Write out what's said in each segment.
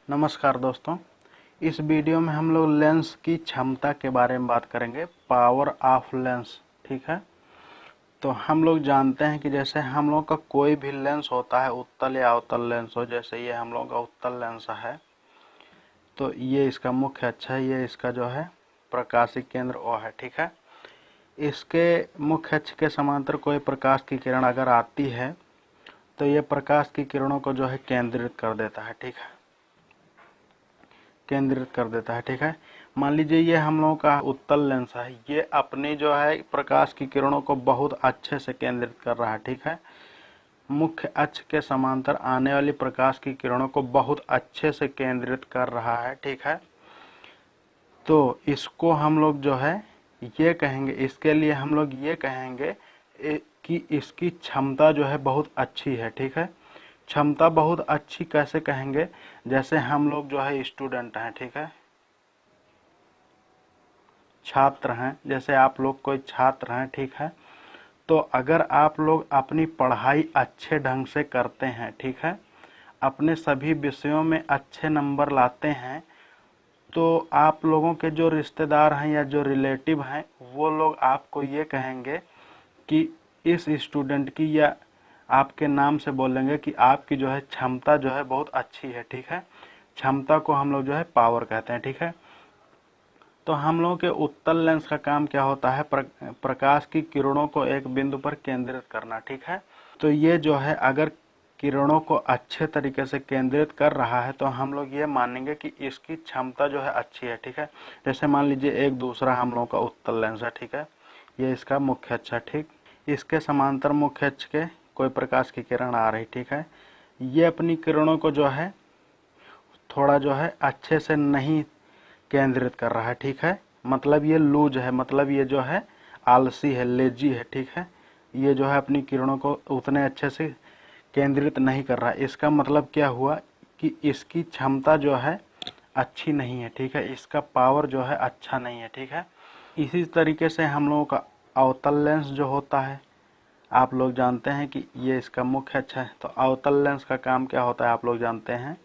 नमस्कार दोस्तों, इस वीडियो में हम लोग लेंस की क्षमता के बारे में बात करेंगे। पावर ऑफ लेंस, ठीक है। तो हम लोग जानते हैं कि जैसे हम लोग का कोई भी लेंस होता है, उत्तल या अवतल लेंस हो, जैसे ये हम लोग का उत्तल लेंस है तो ये इसका मुख्य अक्ष है, ये इसका जो है प्रकाशीय केंद्र ओ है, ठीक है। इसके मुख्य अक्ष के समांतर कोई प्रकाश की किरण अगर आती है तो ये प्रकाश की किरणों को जो है केंद्रित कर देता है, ठीक है, केंद्रित कर देता है, ठीक है। मान लीजिए ये हम लोगों का उत्तल लेंस है, ये अपनी जो है प्रकाश की किरणों को बहुत अच्छे से केंद्रित कर रहा है, ठीक है। मुख्य अक्ष के समांतर आने वाली प्रकाश की किरणों को बहुत अच्छे से केंद्रित कर रहा है, ठीक है। तो इसको हम लोग जो है ये कहेंगे, इसके लिए हम लोग ये कहेंगे कि इसकी क्षमता जो है बहुत अच्छी है, ठीक है। क्षमता बहुत अच्छी कैसे कहेंगे, जैसे हम लोग जो है स्टूडेंट हैं, ठीक है, छात्र हैं, जैसे आप लोग कोई छात्र हैं, ठीक है। तो अगर आप लोग अपनी पढ़ाई अच्छे ढंग से करते हैं, ठीक है, अपने सभी विषयों में अच्छे नंबर लाते हैं, तो आप लोगों के जो रिश्तेदार हैं या जो रिलेटिव हैं वो लोग आपको ये कहेंगे कि इस स्टूडेंट की, या आपके नाम से बोलेंगे कि आपकी जो है क्षमता जो है बहुत अच्छी है, ठीक है। क्षमता को हम लोग जो है पावर कहते हैं, ठीक है। तो हम लोगों के उत्तल लेंस का काम क्या होता है, प्रकाश की किरणों को एक बिंदु पर केंद्रित करना, ठीक है। तो ये जो है अगर किरणों को अच्छे तरीके से केंद्रित कर रहा है तो हम लोग ये मानेंगे कि इसकी क्षमता जो है अच्छी है, ठीक है। जैसे मान लीजिए एक दूसरा हम लोगों का उत्तल लेंस है, ठीक है, ये इसका मुख्य अक्ष है, ठीक। इसके समांतर मुख्य अक्ष के कोई प्रकाश की किरण आ रही, ठीक है। ये अपनी किरणों को जो है थोड़ा जो है अच्छे से नहीं केंद्रित कर रहा है, ठीक है। मतलब ये लूज है, मतलब ये जो है आलसी है, लेजी है, ठीक है। ये जो है अपनी किरणों को उतने अच्छे से केंद्रित नहीं कर रहा है। इसका मतलब क्या हुआ कि इसकी क्षमता जो है अच्छी नहीं है, ठीक है, इसका पावर जो है अच्छा नहीं है, ठीक है। इसी तरीके से हम लोगों का अवतल लेंस जो होता है, आप लोग जानते हैं कि ये इसका मुख्य अक्ष है। तो अवतल लेंस का काम क्या होता है आप लोग जानते हैं।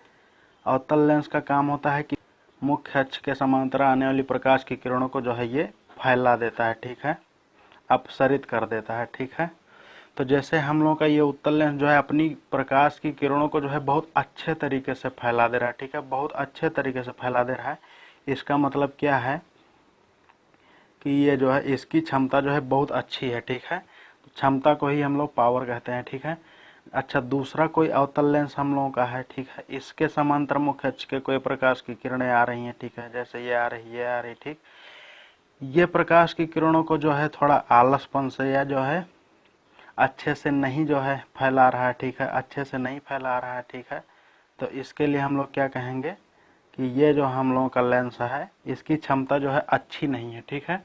अवतल लेंस का काम होता है कि मुख्य अक्ष के समांतर आने वाली प्रकाश की किरणों को जो है ये फैला देता है, ठीक है, अपसरित कर देता है, ठीक है। तो जैसे हम लोगों का ये उत्तल लेंस जो है अपनी प्रकाश की किरणों को जो है बहुत अच्छे तरीके से फैला दे रहा है, ठीक है, बहुत अच्छे तरीके से फैला दे रहा है। इसका मतलब क्या है कि ये जो है इसकी क्षमता जो है बहुत अच्छी है, ठीक है। क्षमता को ही हम लोग पावर कहते हैं, ठीक है। अच्छा, दूसरा कोई अवतल लेंस हम लोगों का है, ठीक है, इसके समांतर मुख्य अक्ष के कोई प्रकाश की किरणें आ रही हैं, ठीक है, जैसे ये आ रही, ये आ रही, ठीक। ये प्रकाश की किरणों को जो है थोड़ा आलसपन से या जो है अच्छे से नहीं जो है फैला रहा है, ठीक है, अच्छे से नहीं फैला रहा है, ठीक है। तो इसके लिए हम लोग क्या कहेंगे कि ये जो हम लोगों का लेंस है इसकी क्षमता जो है अच्छी नहीं है, ठीक है।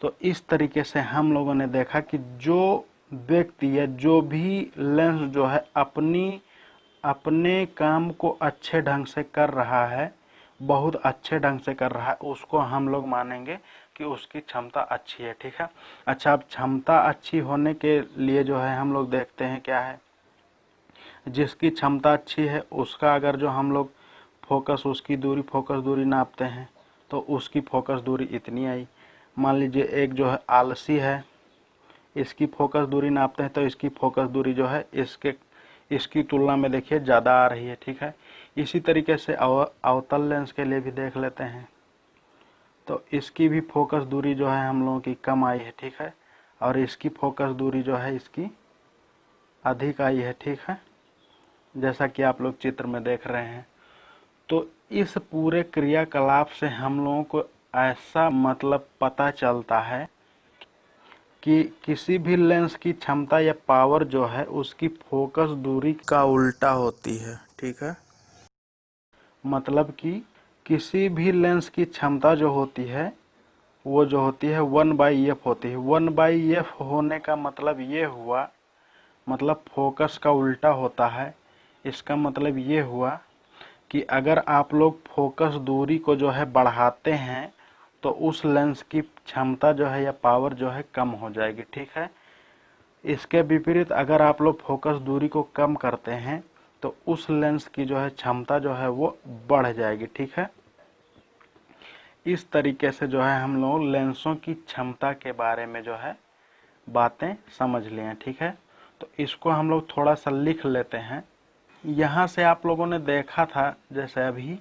तो इस तरीके से हम लोगों ने देखा कि जो व्यक्ति या जो भी लेंस जो है अपने काम को अच्छे ढंग से कर रहा है, बहुत अच्छे ढंग से कर रहा है, उसको हम लोग मानेंगे कि उसकी क्षमता अच्छी है, ठीक है। अच्छा, अब क्षमता अच्छी होने के लिए जो है हम लोग देखते हैं क्या है, जिसकी क्षमता अच्छी है उसका अगर जो हम लोग फोकस, उसकी दूरी, फोकस दूरी नापते हैं तो उसकी फोकस दूरी इतनी आई। मान लीजिए एक जो है आलसी है, इसकी फोकस दूरी नापते हैं तो इसकी फोकस दूरी जो है इसकी तुलना में देखिए ज़्यादा आ रही है, ठीक है। इसी तरीके से अवतल लेंस के लिए भी देख लेते हैं, तो इसकी भी फोकस दूरी जो है हम लोगों की कम आई है, ठीक है, और इसकी फोकस दूरी जो है इसकी अधिक आई है, ठीक है, जैसा कि आप लोग चित्र में देख रहे हैं। तो इस पूरे क्रियाकलाप से हम लोगों को ऐसा मतलब पता चलता है कि किसी भी लेंस की क्षमता या पावर जो है उसकी फोकस दूरी का उल्टा होती है, ठीक है। मतलब कि किसी भी लेंस की क्षमता जो होती है वो जो होती है 1/f होती है। 1/f होने का मतलब ये हुआ, मतलब फोकस का उल्टा होता है। इसका मतलब ये हुआ कि अगर आप लोग फोकस दूरी को जो है बढ़ाते हैं तो उस लेंस की क्षमता जो है या पावर जो है कम हो जाएगी, ठीक है। इसके विपरीत अगर आप लोग फोकस दूरी को कम करते हैं तो उस लेंस की जो है क्षमता जो है वो बढ़ जाएगी। ठीक है, इस तरीके से जो है हम लोग लेंसों की क्षमता के बारे में जो है बातें समझ लिए हैं। ठीक है, तो इसको हम लोग थोड़ा सा लिख लेते हैं। यहाँ से आप लोगों ने देखा था जैसे अभी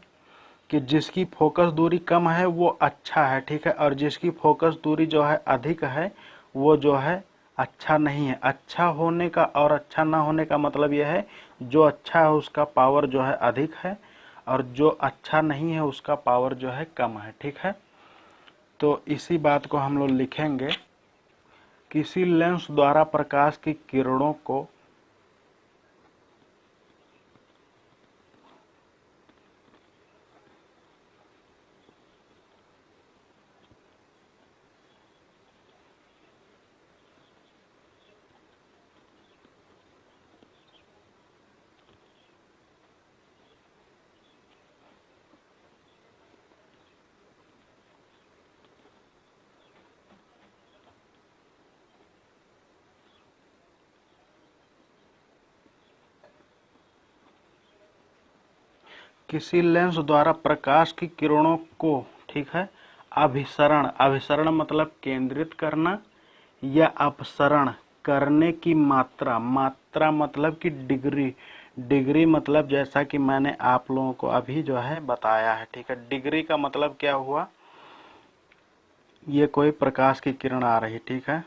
कि जिसकी फोकस दूरी कम है वो अच्छा है। ठीक है, और जिसकी फोकस दूरी जो है अधिक है वो जो है अच्छा नहीं है। अच्छा होने का और अच्छा ना होने का मतलब यह है जो अच्छा है उसका पावर जो है अधिक है और जो अच्छा नहीं है उसका पावर जो है कम है। ठीक है, तो इसी बात को हम लोग लिखेंगे। किसी लेंस द्वारा प्रकाश की किरणों को किसी लेंस द्वारा प्रकाश की किरणों को, ठीक है, अभिसरण, अभिसरण मतलब केंद्रित करना या अपसरण करने की मात्रा, मात्रा मतलब कि डिग्री, डिग्री मतलब जैसा कि मैंने आप लोगों को अभी जो है बताया है। ठीक है, डिग्री का मतलब क्या हुआ, ये कोई प्रकाश की किरण आ रही, ठीक है,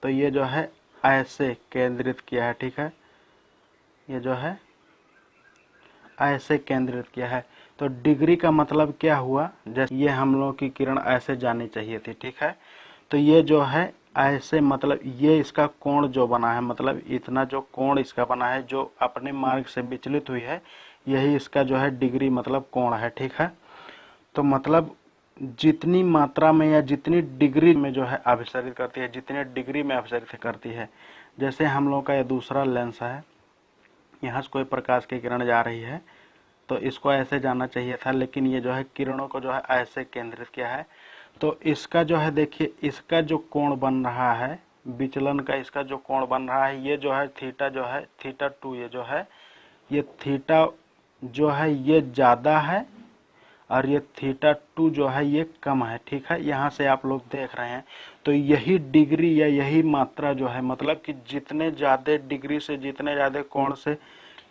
तो ये जो है ऐसे केंद्रित किया है। ठीक है, ये जो है ऐसे केंद्रित किया है, तो डिग्री का मतलब क्या हुआ, जैसे ये हम लोग की किरण ऐसे जानी चाहिए थी। ठीक है, तो ये जो है ऐसे मतलब ये इसका कोण जो बना है, मतलब इतना जो कोण इसका बना है जो अपने मार्ग से विचलित हुई है, यही इसका जो है डिग्री मतलब कोण है। ठीक है, तो मतलब जितनी मात्रा में या जितनी डिग्री में जो है अभिसरित करती है, जितने डिग्री में अभिसरित करती है। जैसे हम लोग का ये दूसरा लेंस है, यहाँ से कोई प्रकाश की किरण जा रही है तो इसको ऐसे जाना चाहिए था, लेकिन ये जो है किरणों को जो है ऐसे केंद्रित किया है। तो इसका जो है देखिए, इसका जो कोण बन रहा है विचलन का, इसका जो कोण बन रहा है ये जो है थीटा, जो है थीटा 2, ये जो है ये थीटा जो है ये ज्यादा है और ये थीटा 2 जो है ये कम है। ठीक है, यहाँ से आप लोग देख रहे हैं, तो यही डिग्री या यही मात्रा जो है मतलब कि जितने ज्यादा डिग्री से, जितने ज्यादा कोण से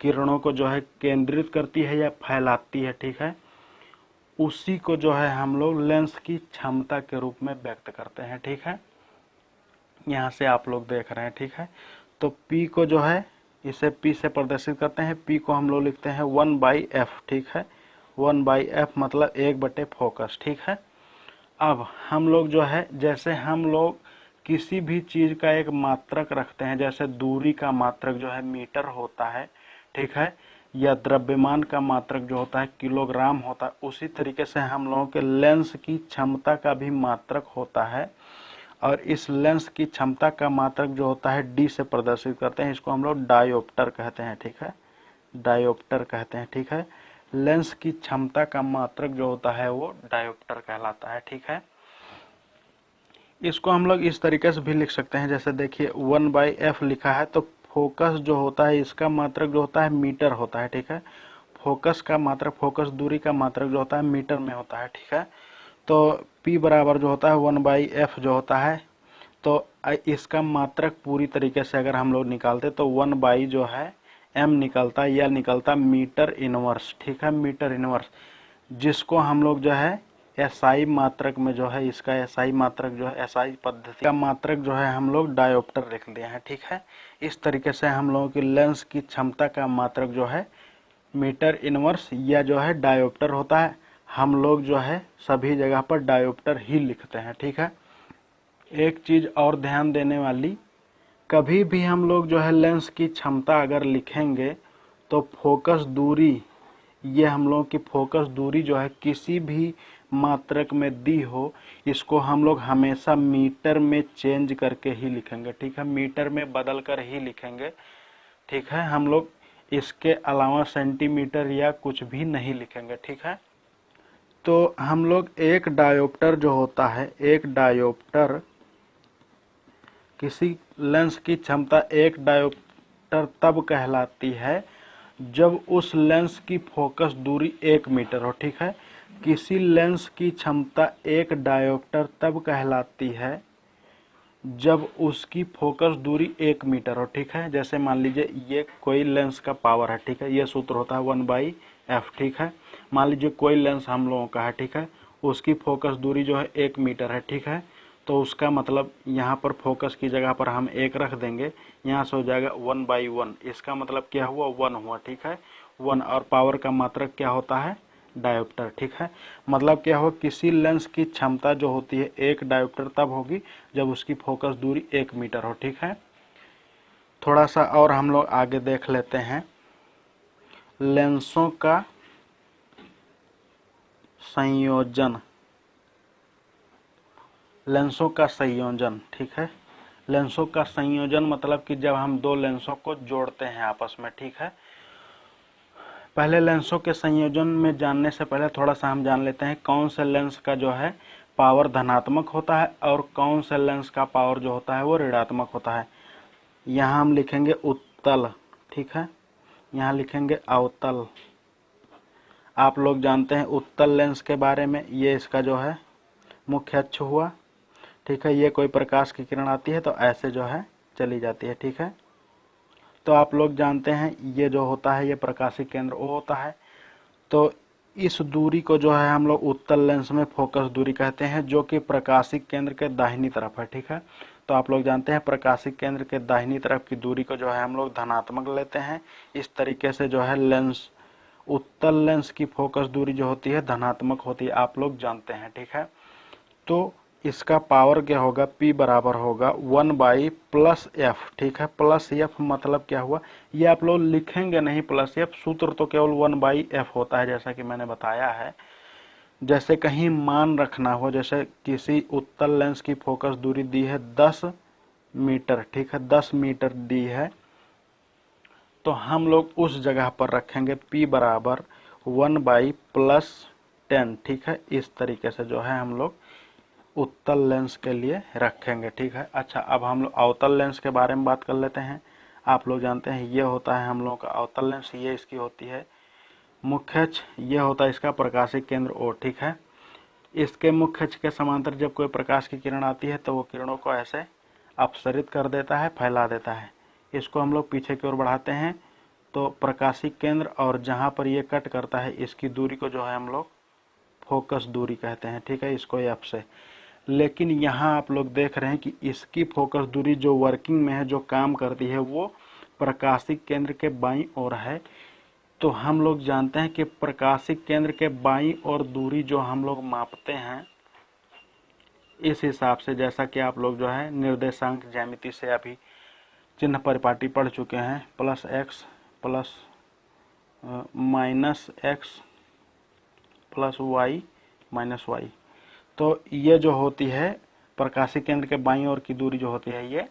किरणों को जो है केंद्रित करती है या फैलाती है, ठीक है, उसी को जो है हम लोग लेंस की क्षमता के रूप में व्यक्त करते हैं। ठीक है, यहाँ से आप लोग देख रहे हैं। ठीक है, तो P को जो है इसे P से प्रदर्शित करते हैं। P को हम लोग लिखते हैं 1/f। ठीक है, 1/f मतलब 1/, फोकस। ठीक है, अब हम लोग जो है, जैसे हम लोग किसी भी चीज का एक मात्रक रखते हैं, जैसे दूरी का मात्रक जो है मीटर होता है, ठीक है, या द्रव्यमान का मात्रक जो होता है किलोग्राम होता है, उसी तरीके से हम लोगों के लेंस की क्षमता का भी मात्रक होता है। और इस लेंस की क्षमता का मात्रक जो होता है डी से प्रदर्शित करते हैं, इसको हम लोग डायोप्टर कहते हैं। ठीक है, डायोप्टर कहते हैं। ठीक है, लेंस की क्षमता का मात्रक जो होता है वो डायोप्टर कहलाता है। ठीक है, इसको हम लोग इस तरीके से भी लिख सकते हैं, जैसे देखिए 1/f लिखा है, तो फोकस जो होता है इसका मात्रक जो होता है मीटर होता है। ठीक है, फोकस का मात्रक, फोकस दूरी का मात्रक जो होता है मीटर में होता है। ठीक है, तो P बराबर जो होता है 1/f जो होता है, तो इसका मात्रक पूरी तरीके से अगर हम लोग निकालते तो 1 जो है m निकलता है, यह निकलता मीटर इनवर्स। ठीक है, मीटर इनवर्स, जिसको हम लोग जो है एसआई मात्रक में जो है, इसका एसआई मात्रक जो है, एसआई पद्धति का मात्रक जो है हम लोग डायोप्टर लिख दिए हैं। ठीक है, इस तरीके से हम लोगों की लेंस की क्षमता का मात्रक जो है मीटर इनवर्स या जो है डायोप्टर होता है। हम लोग जो है सभी जगह पर डायोप्टर ही लिखते हैं। ठीक है, एक चीज और ध्यान देने वाली, कभी भी हम लोग जो है लेंस की क्षमता अगर लिखेंगे तो फोकस दूरी, ये हम लोग की फोकस दूरी जो है किसी भी मात्रक में दी हो, इसको हम लोग हमेशा मीटर में चेंज करके ही लिखेंगे। ठीक है, मीटर में बदल कर ही लिखेंगे। ठीक है, हम लोग इसके अलावा सेंटीमीटर या कुछ भी नहीं लिखेंगे। ठीक है, तो हम लोग एक डायोप्टर जो होता है, एक डायोप्टर, किसी लेंस की क्षमता एक डायोप्टर तब कहलाती है जब उस लेंस की फोकस दूरी 1 मीटर हो, ठीक है। किसी लेंस की क्षमता 1 डायोप्टर तब कहलाती है जब उसकी फोकस दूरी 1 मीटर हो, ठीक है। जैसे मान लीजिए ये कोई लेंस का पावर है, ठीक है, ये सूत्र होता है 1/f, ठीक है। मान लीजिए कोई लेंस हम लोगों का है, ठीक है, उसकी फोकस दूरी जो है 1 मीटर है, ठीक है। तो उसका मतलब यहाँ पर फोकस की जगह पर हम 1 रख देंगे, यहाँ से हो जाएगा 1/1। इसका मतलब क्या हुआ, 1 हुआ, ठीक है, 1। और पावर का मात्रक क्या होता है, डायोप्टर, ठीक है। मतलब क्या हो, किसी लेंस की क्षमता जो होती है 1 डायोप्टर तब होगी जब उसकी फोकस दूरी 1 मीटर हो, ठीक है। थोड़ा सा और हम लोग आगे देख लेते हैं लेंसों का संयोजन। लेंसों का संयोजन, ठीक है। लेंसों का संयोजन मतलब कि जब हम दो लेंसों को जोड़ते हैं आपस में, ठीक है। पहले लेंसों के संयोजन में जानने से पहले थोड़ा सा हम जान लेते हैं कौन से लेंस का जो है पावर धनात्मक होता है और कौन से लेंस का पावर जो होता है वो ऋणात्मक होता है। यहाँ हम लिखेंगे उत्तल, ठीक है, यहाँ लिखेंगे अवतल। आप लोग जानते हैं उत्तल लेंस के बारे में, ये इसका जो है मुख्य अक्ष हुआ, ठीक है। ये कोई प्रकाश की किरण आती है तो ऐसे जो है चली जाती है, ठीक है। तो आप लोग जानते हैं ये जो होता है ये प्रकाशिक केंद्र वो होता है। तो इस दूरी को जो है हम लोग उत्तल लेंस में फोकस दूरी कहते हैं, जो कि प्रकाशिक केंद्र के दाहिनी तरफ है, ठीक है। तो आप लोग जानते हैं प्रकाशिक केंद्र के दाहिनी तरफ की दूरी को जो है हम लोग धनात्मक लेते हैं। इस तरीके से जो है लेंस, उत्तल लेंस की फोकस दूरी जो होती है धनात्मक होती है, आप लोग जानते हैं, ठीक है। तो इसका पावर क्या होगा, P बराबर होगा 1/+f, ठीक है। प्लस एफ मतलब क्या हुआ, ये आप लोग लिखेंगे नहीं प्लस एफ, सूत्र तो केवल 1/f होता है, जैसा कि मैंने बताया है। जैसे कहीं मान रखना हो, जैसे किसी उत्तल लेंस की फोकस दूरी दी है 10 मीटर, ठीक है, 10 मीटर दी है, तो हम लोग उस जगह पर रखेंगे P बराबर 1/+10, ठीक है। इस तरीके से जो है हम लोग उत्तल लेंस के लिए रखेंगे, ठीक है। अच्छा, अब हम लोग अवतल लेंस के बारे में बात कर लेते हैं। आप लोग जानते हैं ये होता है हम लोग का अवतल लेंस, ये इसकी होती है मुख्य अक्ष, ये होता है इसका प्रकाशिक केंद्र O, ठीक है। इसके मुख्य अक्ष के समांतर जब कोई प्रकाश की किरण आती है तो वो किरणों को ऐसे अपसरित कर देता है, फैला देता है। इसको हम लोग पीछे की ओर बढ़ाते हैं तो प्रकाशिक केंद्र और जहाँ पर ये कट करता है इसकी दूरी को जो है हम लोग फोकस दूरी कहते हैं, ठीक है, इसको F से। लेकिन यहाँ आप लोग देख रहे हैं कि इसकी फोकस दूरी जो वर्किंग में है, जो काम करती है, वो प्रकाशिक केंद्र के बाईं ओर है। तो हम लोग जानते हैं कि प्रकाशिक केंद्र के बाईं ओर दूरी जो हम लोग मापते हैं इस हिसाब से, जैसा कि आप लोग जो है निर्देशांक ज्यामिति से अभी चिन्ह परिपाटी पढ़ चुके हैं, +x plus -x plus y minus y। तो ये जो होती है प्रकाशिक केंद्र के बाईं ओर की दूरी जो होती है ये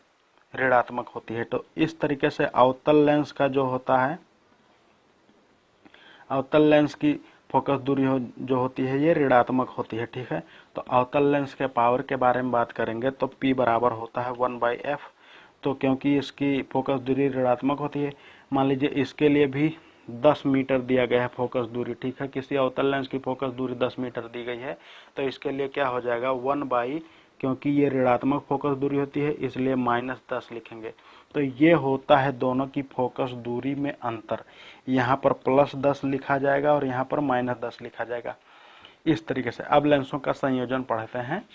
ऋणात्मक होती है। तो इस तरीके से अवतल लेंस का जो होता है, अवतल लेंस की फोकस दूरी जो होती है ये ऋणात्मक होती है, ठीक है। तो अवतल लेंस के पावर के बारे में बात करेंगे तो P बराबर होता है 1/f। तो क्योंकि इसकी फोकस दूरी ऋणात्मक होती है, मान लीजिए इसके लिए भी 10 मीटर दिया गया है फोकस दूरी, ठीक है। किसी अवतल लेंस की फोकस दूरी 10 मीटर दी गई है तो इसके लिए क्या हो जाएगा 1/, क्योंकि ये ऋणात्मक फोकस दूरी होती है इसलिए -10 लिखेंगे। तो ये होता है दोनों की फोकस दूरी में अंतर। यहाँ पर +10 लिखा जाएगा और यहाँ पर -10 लिखा जाएगा, इस तरीके से। अब लेंसों का संयोजन पढ़ते हैं,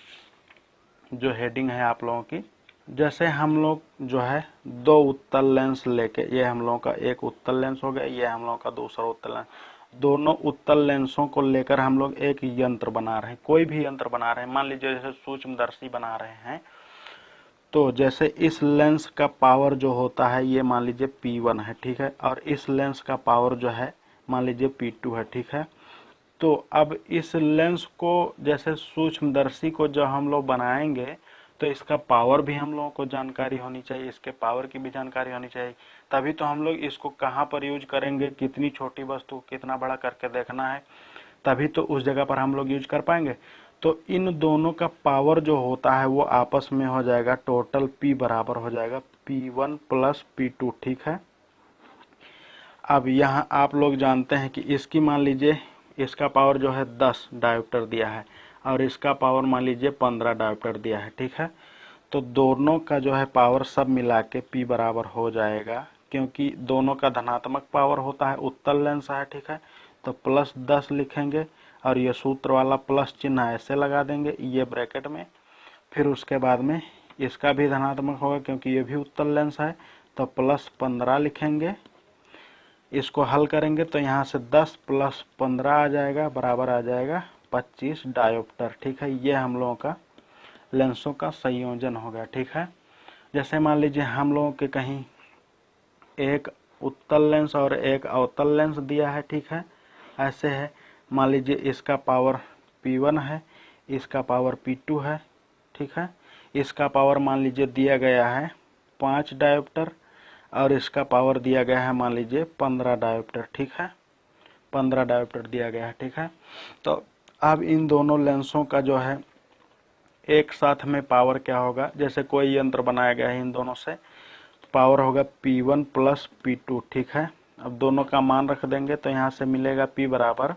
जो हेडिंग है आप लोगों की। जैसे हम लोग जो है दो उत्तल लेंस लेके, ये हम लोगों का एक उत्तल लेंस हो गया, ये हम लोगों का दूसरा उत्तल लेंस, दोनों उत्तल लेंसों को लेकर हम लोग एक यंत्र बना रहे हैं, कोई भी यंत्र बना रहे हैं। मान लीजिए जैसे सूक्ष्मदर्शी बना रहे हैं, तो जैसे इस लेंस का पावर जो होता है ये मान लीजिए P1 है, ठीक है, और इस लेंस का पावर जो है मान लीजिए P2 है, ठीक है। तो अब इस लेंस को जैसे सूक्ष्मदर्शी को जब हम लोग बनाएंगे तो इसका पावर भी हम लोगों को जानकारी होनी चाहिए, इसके पावर की भी जानकारी होनी चाहिए, तभी तो हम लोग इसको कहाँ पर यूज करेंगे, कितनी छोटी वस्तु कितना बड़ा करके देखना है, तभी तो उस जगह पर हम लोग यूज कर पाएंगे। तो इन दोनों का पावर जो होता है वो आपस में हो जाएगा, टोटल P बराबर हो जाएगा P1 + P2, ठीक है। अब यहाँ आप लोग जानते हैं कि इसकी मान लीजिए इसका पावर जो है 10 डायोप्टर दिया है और इसका पावर मान लीजिए 15 डायोप्टर दिया है, ठीक है। तो दोनों का जो है पावर सब मिला के P बराबर हो जाएगा, क्योंकि दोनों का धनात्मक पावर होता है, उत्तल लेंस है, ठीक है। तो +10 लिखेंगे और ये सूत्र वाला प्लस चिन्ह ऐसे लगा देंगे ये ब्रैकेट में। फिर उसके बाद में इसका भी धनात्मक होगा क्योंकि ये भी उत्तल लेंस है, तो +15 लिखेंगे। इसको हल करेंगे तो यहाँ से 10 + 15 आ जाएगा, बराबर आ जाएगा 25 डायोप्टर, ठीक है। ये हम लोगों का लेंसों का संयोजन हो गया, ठीक है। जैसे मान लीजिए हम लोगों के कहीं एक उत्तल लेंस और एक अवतल लेंस दिया है, ठीक है। ऐसे है, मान लीजिए इसका पावर P1 है, इसका पावर P2 है, ठीक है। इसका पावर मान लीजिए दिया गया है 5 डायोप्टर और इसका पावर दिया गया है मान लीजिए 15 डायोप्टर, ठीक है। 15 डायोप्टर दिया गया है, ठीक है। तो अब इन दोनों लेंसों का जो है एक साथ में पावर क्या होगा, जैसे कोई यंत्र बनाया गया है इन दोनों से, पावर होगा P1 + P2, ठीक है। अब दोनों का मान रख देंगे तो यहाँ से मिलेगा P बराबर,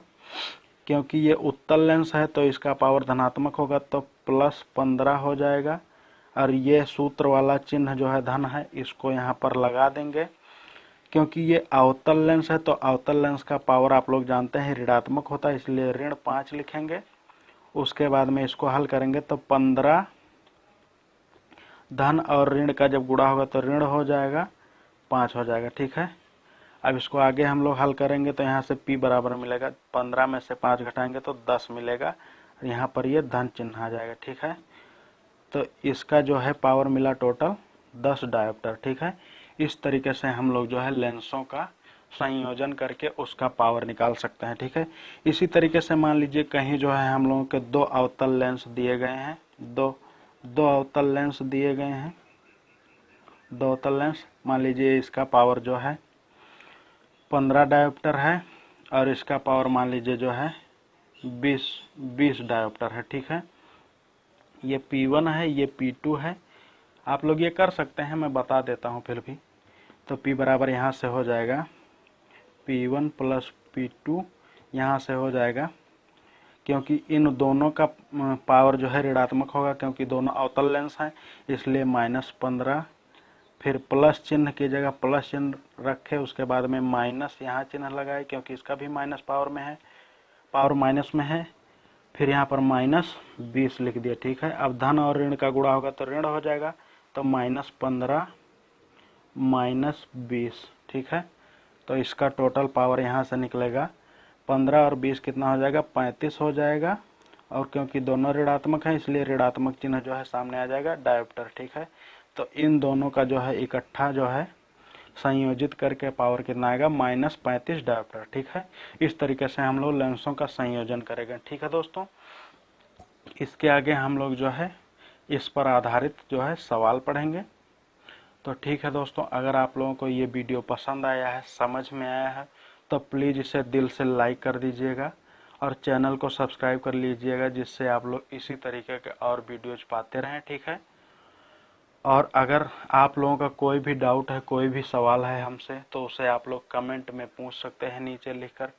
क्योंकि ये उत्तल लेंस है तो इसका पावर धनात्मक होगा तो +15 हो जाएगा और ये सूत्र वाला चिन्ह जो है धन है इसको यहाँ पर लगा देंगे। क्योंकि ये अवतल लेंस है तो अवतल लेंस का पावर आप लोग जानते हैं ऋणात्मक होता है, इसलिए ऋण 5 लिखेंगे। उसके बाद में इसको हल करेंगे तो 15 धन और ऋण का जब गुणा होगा तो ऋण हो जाएगा, 5 हो जाएगा, ठीक है। अब इसको आगे हम लोग हल करेंगे तो यहाँ से P बराबर मिलेगा, 15 में से 5 घटाएंगे तो 10 मिलेगा, यहाँ पर ये धन चिन्ह आ जाएगा, ठीक है। तो इसका जो है पावर मिला टोटल 10 डायोप्टर, ठीक है। इस तरीके से हम लोग जो है लेंसों का संयोजन करके उसका पावर निकाल सकते हैं, ठीक है। इसी तरीके से मान लीजिए कहीं जो है हम लोगों के 2 अवतल लेंस दिए गए हैं, दो अवतल लेंस दिए गए हैं, 2 अवतल लेंस, मान लीजिए इसका पावर जो है 15 डायोप्टर है और इसका पावर मान लीजिए जो है 20 डायोप्टर है, ठीक है। ये P1 है, ये P2 है। आप लोग ये कर सकते हैं, मैं बता देता हूँ फिर भी। तो P बराबर यहाँ से हो जाएगा P1 + P2, यहाँ से हो जाएगा, क्योंकि इन दोनों का पावर जो है ऋणात्मक होगा क्योंकि दोनों अवतल लेंस हैं, इसलिए -15, फिर प्लस चिन्ह की जगह प्लस चिन्ह रखे, उसके बाद में माइनस यहाँ चिन्ह लगाए क्योंकि इसका भी माइनस पावर में है, पावर माइनस में है, फिर यहाँ पर -20 लिख दिया, ठीक है। अब धन और ऋण का गुणा होगा तो ऋण हो जाएगा, तो -15 -20, ठीक है। तो इसका टोटल पावर यहाँ से निकलेगा 15 और 20 कितना हो जाएगा, 35 हो जाएगा। और क्योंकि दोनों ऋणात्मक हैं इसलिए ऋणात्मक चिन्ह जो है सामने आ जाएगा, डायोप्टर, ठीक है। तो इन दोनों का जो है इकट्ठा जो है संयोजित करके पावर कितना आएगा, -35 डायोप्टर, ठीक है। इस तरीके से हम लोग लेंसों का संयोजन करेंगे, ठीक है दोस्तों। इसके आगे हम लोग जो है इस पर आधारित जो है सवाल पढ़ेंगे। तो ठीक है दोस्तों, अगर आप लोगों को ये वीडियो पसंद आया है, समझ में आया है, तो प्लीज़ इसे दिल से लाइक कर दीजिएगा और चैनल को सब्सक्राइब कर लीजिएगा, जिससे आप लोग इसी तरीके के और वीडियोज पाते रहें, ठीक है। और अगर आप लोगों का कोई भी डाउट है, कोई भी सवाल है हमसे, तो उसे आप लोग कमेंट में पूछ सकते हैं नीचे लिखकर,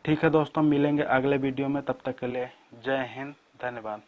ठीक है दोस्तों, मिलेंगे अगले वीडियो में, तब तक के लिए जय हिंद, धन्यवाद।